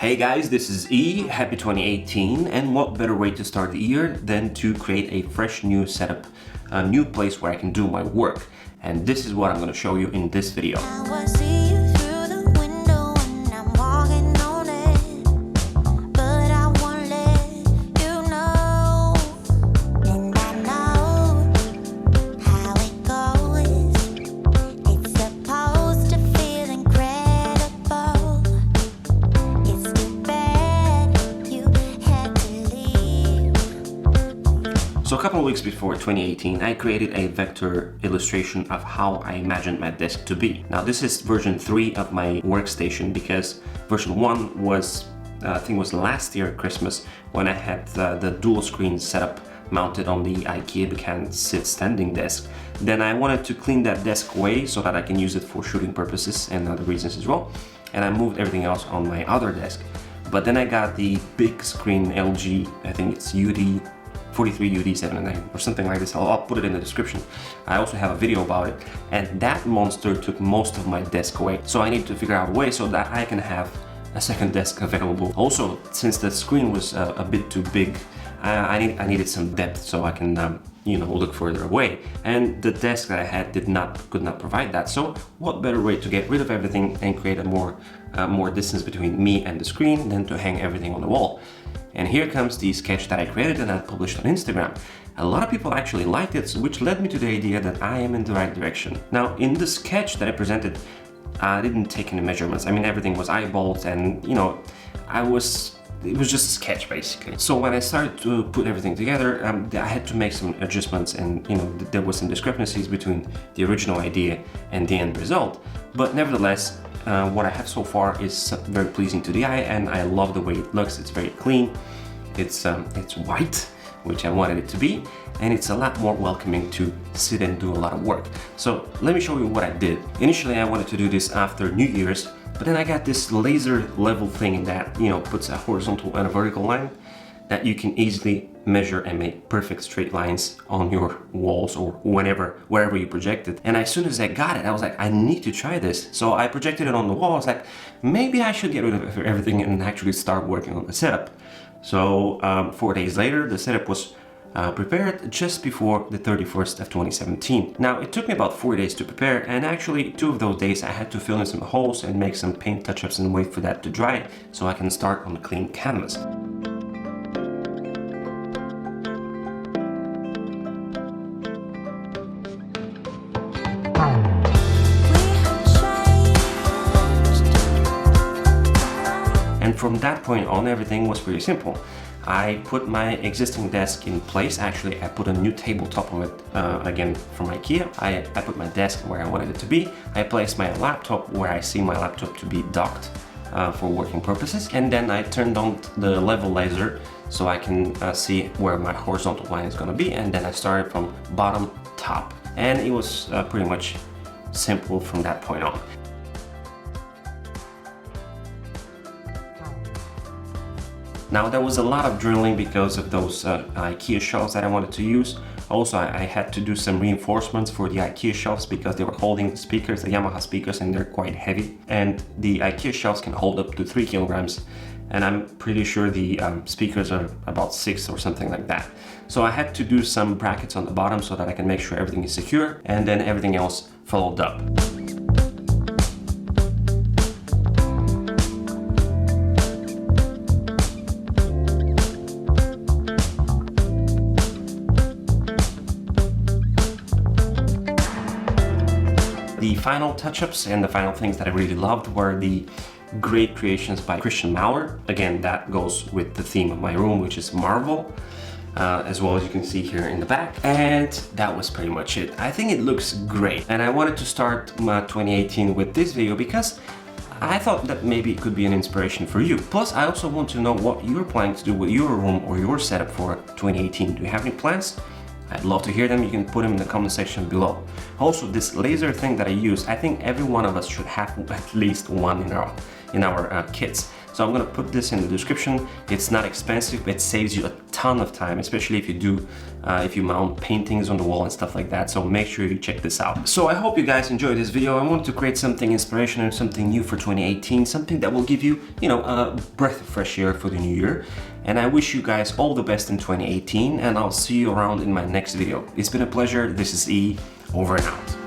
Hey guys, this is E, happy 2018, and what better way to start the year than to create a fresh new setup, a new place where I can do my work. And this is what I'm going to show you in this video. So a couple of weeks before 2018, I created a vector illustration of how I imagined my desk to be. Now this is version 3 of my workstation because version 1 was, I think was last year at Christmas when I had the dual screen setup mounted on the IKEA Becan sit standing desk. Then I wanted to clean that desk away so that I can use it for shooting purposes and other reasons as well. And I moved everything else on my other desk. But then I got the big screen LG, I think it's UD 43 UD79 or something like this. I'll put it in the description. I also have a video about it, and that monster took most of my desk away. So I need to figure out a way so that I can have a second desk available. Also, since the screen was a bit too big, I needed some depth so I can look further away. And the desk that I had could not provide that. So what better way to get rid of everything and create a more distance between me and the screen than to hang everything on the wall. And here comes the sketch that I created and I published on Instagram. A lot of people actually liked it, which led me to the idea that I am in the right direction. Now, in the sketch that I presented, I didn't take any measurements. I mean, everything was eyeballed and, it was just a sketch basically. So when I started to put everything together, I had to make some adjustments and, there was some discrepancies between the original idea and the end result. But nevertheless, what I have so far is very pleasing to the eye and I love the way it looks. It's very clean, it's white, which I wanted it to be, and it's a lot more welcoming to sit and do a lot of work. So let me show you what I did. Initially I wanted to do this after New Year's, but then I got this laser level thing that puts a horizontal and a vertical line that you can easily measure and make perfect straight lines on your walls or wherever you project it. And as soon as I got it, I was like, I need to try this. So I projected it on the wall. I was like, maybe I should get rid of everything and actually start working on the setup. So 4 days later, the setup was prepared just before the 31st of 2017. Now, it took me about 4 days to prepare, and actually 2 of those days I had to fill in some holes and make some paint touch-ups and wait for that to dry so I can start on a clean canvas. And from that point on, everything was pretty simple. I put my existing desk in place. Actually, I put a new tabletop on it, again from IKEA. I put my desk where I wanted it to be. I placed my laptop where I see my laptop to be docked for working purposes. And then I turned on the level laser so I can see where my horizontal line is going to be. And then I started from bottom top. And it was pretty much simple from that point on. Now there was a lot of drilling because of those IKEA shelves that I wanted to use. Also, I had to do some reinforcements for the IKEA shelves because they were holding the speakers, the Yamaha speakers, and they're quite heavy. And the IKEA shelves can hold up to 3 kilograms. And I'm pretty sure the speakers are about 6 or something like that. So I had to do some brackets on the bottom so that I can make sure everything is secure, and then everything else followed up. The final touch-ups and the final things that I really loved were the great creations by Christian Maurer. Again, that goes with the theme of my room, which is Marvel, as well as you can see here in the back. And that was pretty much it. I think it looks great. And I wanted to start my 2018 with this video because I thought that maybe it could be an inspiration for you. Plus, I also want to know what you're planning to do with your room or your setup for 2018. Do you have any plans? I'd love to hear them. You can put them in the comment section below. Also, this laser thing that I use, I think every one of us should have at least one in our kits. So So I'm gonna put this in the description. It's not expensive, but it saves you a ton of time, especially if you do, if you mount paintings on the wall and stuff like that. So make sure you check this out. So I hope you guys enjoyed this video. I wanted to create something inspirational, something new for 2018, something that will give you, you know, a breath of fresh air for the new year. And I wish you guys all the best in 2018, and I'll see you around in my next video. It's been a pleasure. This is E, over and out.